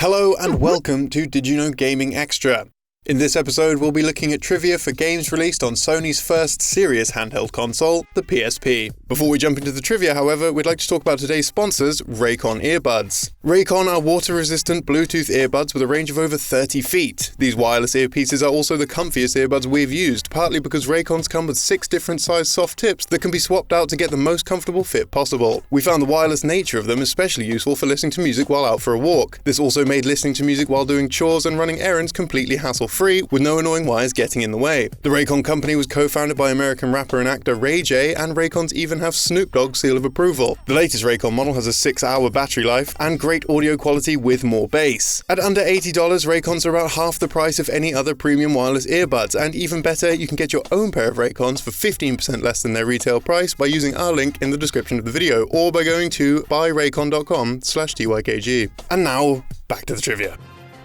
Hello and welcome to Did You Know Gaming Extra. In this episode, we'll be looking at trivia for games released on Sony's first serious handheld console, the PSP. Before we jump into the trivia, however, we'd like to talk about today's sponsors, Raycon earbuds. Raycon are water-resistant Bluetooth earbuds with a range of over 30 feet. These wireless earpieces are also the comfiest earbuds we've used, partly because Raycons come with 6 different size soft tips that can be swapped out to get the most comfortable fit possible. We found the wireless nature of them especially useful for listening to music while out for a walk. This also made listening to music while doing chores and running errands completely hassle-free, with no annoying wires getting in the way. The Raycon company was co-founded by American rapper and actor Ray J, and Raycons even have Snoop Dogg's seal of approval. The latest Raycon model has a 6-hour battery life and great audio quality with more bass. At under $80, Raycons are about half the price of any other premium wireless earbuds, and even better, you can get your own pair of Raycons for 15% less than their retail price by using our link in the description of the video, or by going to buyraycon.com/DYKG. And now, back to the trivia.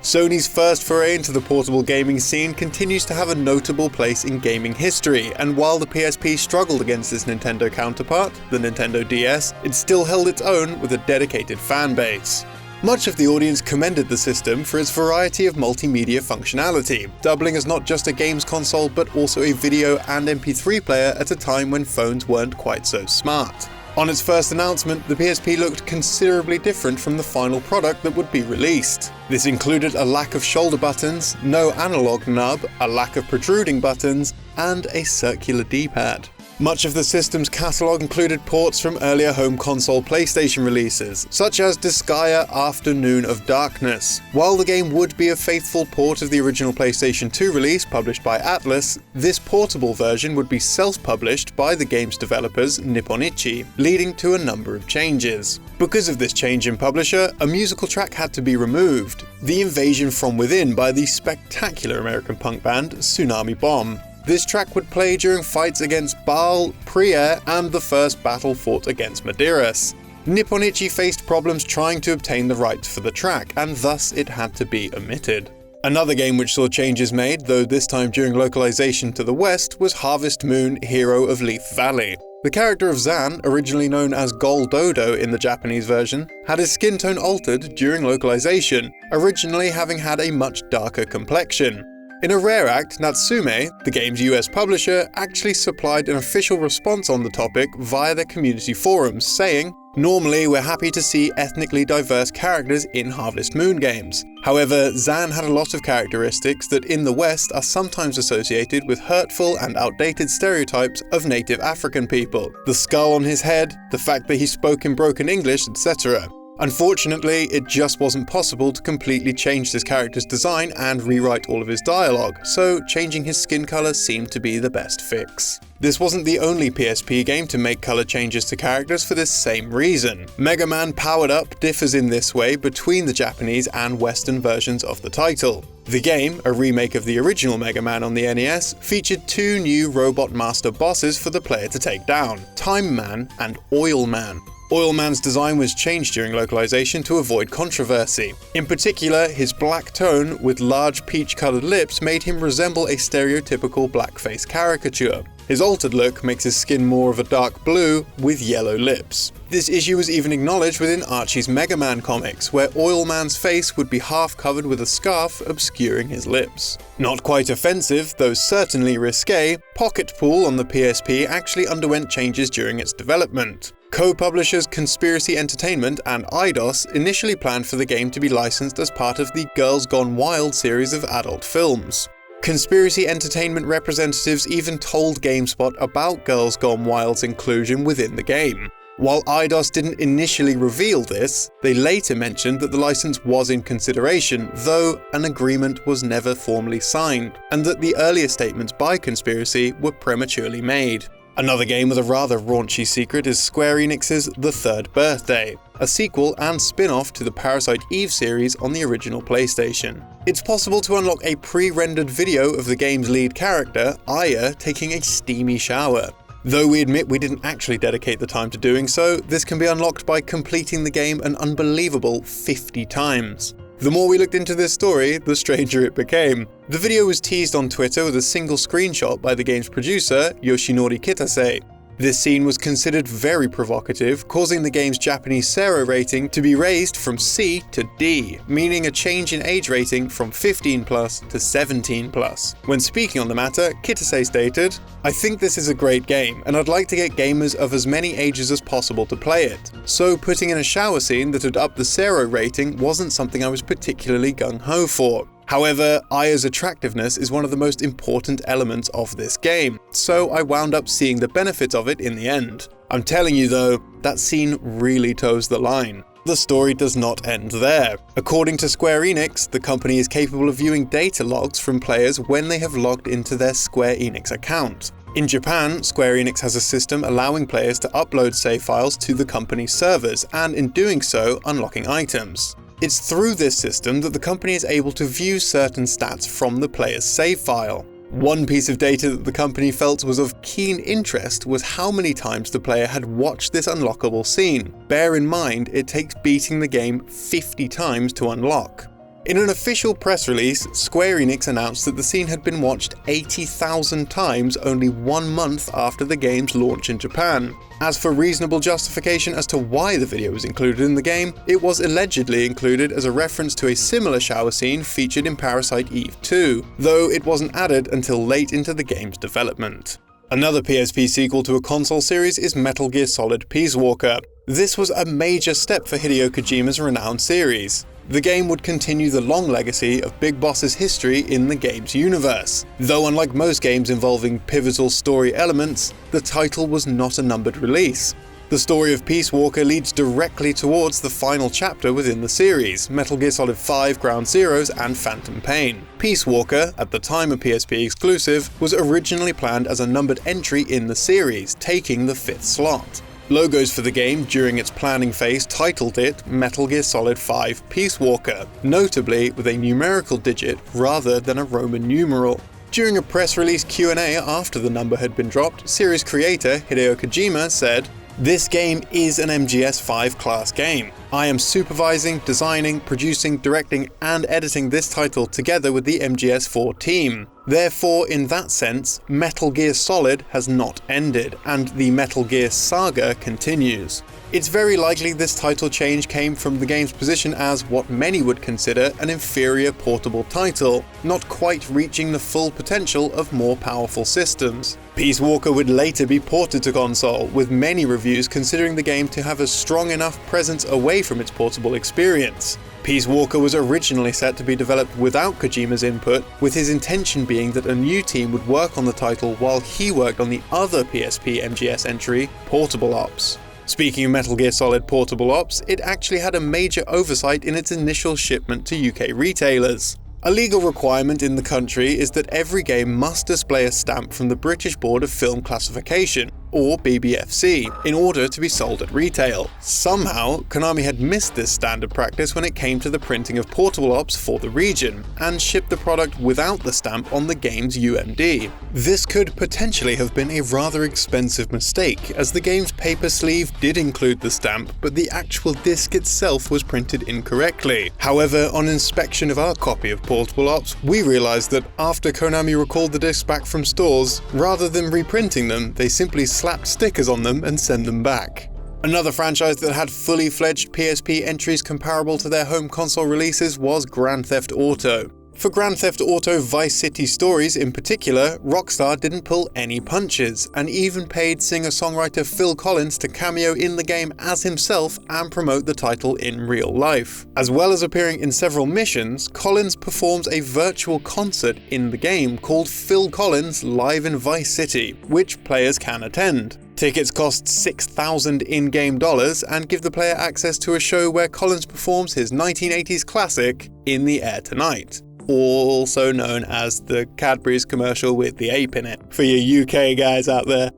Sony's first foray into the portable gaming scene continues to have a notable place in gaming history, and while the PSP struggled against its Nintendo counterpart, the Nintendo DS, it still held its own with a dedicated fan base. Much of the audience commended the system for its variety of multimedia functionality, doubling as not just a games console but also a video and MP3 player at a time when phones weren't quite so smart. On its first announcement, the PSP looked considerably different from the final product that would be released. This included a lack of shoulder buttons, no analog nub, a lack of protruding buttons, and a circular D-pad. Much of the system's catalogue included ports from earlier home console PlayStation releases, such as Disgaea Afternoon of Darkness. While the game would be a faithful port of the original PlayStation 2 release published by Atlus, this portable version would be self-published by the game's developers Nipponichi, leading to a number of changes. Because of this change in publisher, a musical track had to be removed, The Invasion from Within by the spectacular American punk band Tsunami Bomb. This track would play during fights against Baal, Priya, and the first battle fought against Madeiras. Nipponichi faced problems trying to obtain the rights for the track, and thus it had to be omitted. Another game which saw changes made, though this time during localization to the West, was Harvest Moon: Hero of Leaf Valley. The character of Zan, originally known as Gol Dodo in the Japanese version, had his skin tone altered during localization, originally having had a much darker complexion. In a rare act, Natsume, the game's US publisher, actually supplied an official response on the topic via their community forums, saying, "Normally, we're happy to see ethnically diverse characters in Harvest Moon games. However, Zan had a lot of characteristics that in the West are sometimes associated with hurtful and outdated stereotypes of native African people. The skull on his head, the fact that he spoke in broken English, etc. Unfortunately, it just wasn't possible to completely change this character's design and rewrite all of his dialogue, so changing his skin color seemed to be the best fix." This wasn't the only PSP game to make color changes to characters for this same reason. Mega Man Powered Up differs in this way between the Japanese and Western versions of the title. The game, a remake of the original Mega Man on the NES, featured 2 new Robot Master bosses for the player to take down, Time Man and Oil Man. Oil Man's design was changed during localization to avoid controversy. In particular, his black tone with large peach-colored lips made him resemble a stereotypical blackface caricature. His altered look makes his skin more of a dark blue with yellow lips. This issue was even acknowledged within Archie's Mega Man comics, where Oil Man's face would be half covered with a scarf obscuring his lips. Not quite offensive, though certainly risque, Pocket Pool on the PSP actually underwent changes during its development. Co-publishers Conspiracy Entertainment and Eidos initially planned for the game to be licensed as part of the Girls Gone Wild series of adult films. Conspiracy Entertainment representatives even told GameSpot about Girls Gone Wild's inclusion within the game. While Eidos didn't initially reveal this, they later mentioned that the license was in consideration, though an agreement was never formally signed, and that the earlier statements by Conspiracy were prematurely made. Another game with a rather raunchy secret is Square Enix's The Third Birthday, a sequel and spin-off to the Parasite Eve series on the original PlayStation. It's possible to unlock a pre-rendered video of the game's lead character, Aya, taking a steamy shower. Though we admit we didn't actually dedicate the time to doing so, this can be unlocked by completing the game an unbelievable 50 times. The more we looked into this story, the stranger it became. The video was teased on Twitter with a single screenshot by the game's producer, Yoshinori Kitase. This scene was considered very provocative, causing the game's Japanese Sero rating to be raised from C to D, meaning a change in age rating from 15+ to 17+. When speaking on the matter, Kitase stated, "I think this is a great game, and I'd like to get gamers of as many ages as possible to play it. So putting in a shower scene that would up the Sero rating wasn't something I was particularly gung-ho for. However, Aya's attractiveness is one of the most important elements of this game, so I wound up seeing the benefits of it in the end. I'm telling you though, that scene really toes the line. The story does not end there. According to Square Enix, the company is capable of viewing data logs from players when they have logged into their Square Enix account. In Japan, Square Enix has a system allowing players to upload save files to the company's servers, and in doing so, unlocking items. It's through this system that the company is able to view certain stats from the player's save file. One piece of data that the company felt was of keen interest was how many times the player had watched this unlockable scene. Bear in mind, it takes beating the game 50 times to unlock. In an official press release, Square Enix announced that the scene had been watched 80,000 times only 1 month after the game's launch in Japan. As for reasonable justification as to why the video was included in the game, it was allegedly included as a reference to a similar shower scene featured in Parasite Eve 2, though it wasn't added until late into the game's development. Another PSP sequel to a console series is Metal Gear Solid Peace Walker. This was a major step for Hideo Kojima's renowned series. The game would continue the long legacy of Big Boss's history in the game's universe. Though unlike most games involving pivotal story elements, the title was not a numbered release. The story of Peace Walker leads directly towards the final chapter within the series, Metal Gear Solid 5 Ground Zeroes and Phantom Pain. Peace Walker, at the time a PSP exclusive, was originally planned as a numbered entry in the series, taking the 5th slot. Logos for the game during its planning phase titled it Metal Gear Solid 5 Peace Walker, notably with a numerical digit rather than a Roman numeral. During a press release Q&A after the number had been dropped, series creator Hideo Kojima said, "This game is an MGS5 class game. I am supervising, designing, producing, directing, and editing this title together with the MGS4 team. Therefore, in that sense, Metal Gear Solid has not ended, and the Metal Gear saga continues. It's very likely this title change came from the game's position as what many would consider an inferior portable title, not quite reaching the full potential of more powerful systems. Peace Walker would later be ported to console, with many reviews considering the game to have a strong enough presence away from its portable experience. Peace Walker was originally set to be developed without Kojima's input, with his intention being that a new team would work on the title while he worked on the other PSP MGS entry, Portable Ops. Speaking of Metal Gear Solid Portable Ops, it actually had a major oversight in its initial shipment to UK retailers. A legal requirement in the country is that every game must display a stamp from the British Board of Film Classification, or BBFC, in order to be sold at retail. Somehow, Konami had missed this standard practice when it came to the printing of Portable Ops for the region, and shipped the product without the stamp on the game's UMD. This could potentially have been a rather expensive mistake, as the game's paper sleeve did include the stamp, but the actual disc itself was printed incorrectly. However, on inspection of our copy of Portable Ops, we realized that after Konami recalled the discs back from stores, rather than reprinting them, they simply slapped stickers on them and sent them back. Another franchise that had fully fledged PSP entries comparable to their home console releases was Grand Theft Auto. For Grand Theft Auto Vice City Stories in particular, Rockstar didn't pull any punches, and even paid singer-songwriter Phil Collins to cameo in the game as himself and promote the title in real life. As well as appearing in several missions, Collins performs a virtual concert in the game called Phil Collins Live in Vice City, which players can attend. Tickets cost $6,000 in-game dollars and give the player access to a show where Collins performs his 1980s classic, In the Air Tonight, also known as the Cadbury's commercial with the ape in it, for your UK guys out there.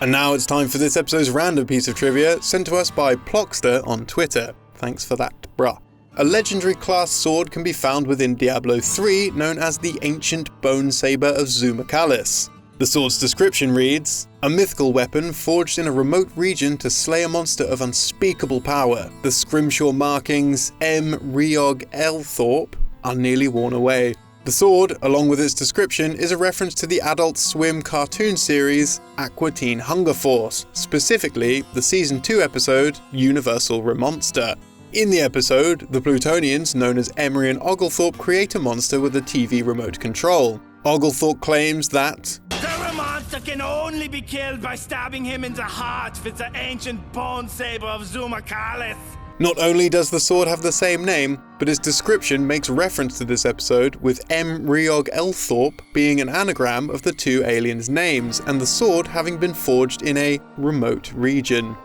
And now it's time for this episode's random piece of trivia, sent to us by Plockster on Twitter. Thanks for that, bruh. A legendary class sword can be found within Diablo 3 known as the Ancient Bone Saber of Zumakalis. The sword's description reads, "A mythical weapon forged in a remote region to slay a monster of unspeakable power. The scrimshaw markings M. Riog Elthorpe are nearly worn away." The sword, along with its description, is a reference to the Adult Swim cartoon series Aqua Teen Hunger Force, specifically the Season 2 episode Universal Remonster. In the episode, the Plutonians, known as Emery and Oglethorpe, create a monster with a TV remote control. Oglethorpe claims that the monster can only be killed by stabbing him in the heart with the ancient bone saber of Zumakalis. Not only does the sword have the same name, but its description makes reference to this episode, with M. Riog Elthorpe being an anagram of the two aliens' names, and the sword having been forged in a remote region.